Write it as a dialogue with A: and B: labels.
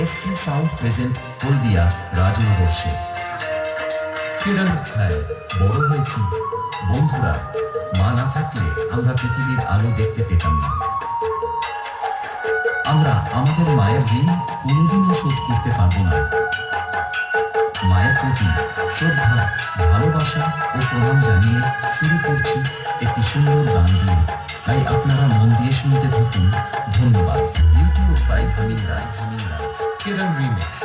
A: SP sound present হলদিয়া রাজনগর কেরালার ছায় বড় হয়েছি বন্ধুরা। মা না থাকলে আমরা পৃথিবীর আলো দেখতে পেতাম না। আমরা আমাদের মায়ের ঋণ কোনোদিনও শোধ করতে পারবো না। মায়ের প্রতি শ্রদ্ধা, ভালোবাসা ও প্রণাম জানিয়ে শুরু করছি একটি সুন্দর গান দিয়ে। তাই আপনারা মন দিয়ে শুনতে থাকুন। ধন্যবাদ। YouTube by Hamin Raj, Kerala remix.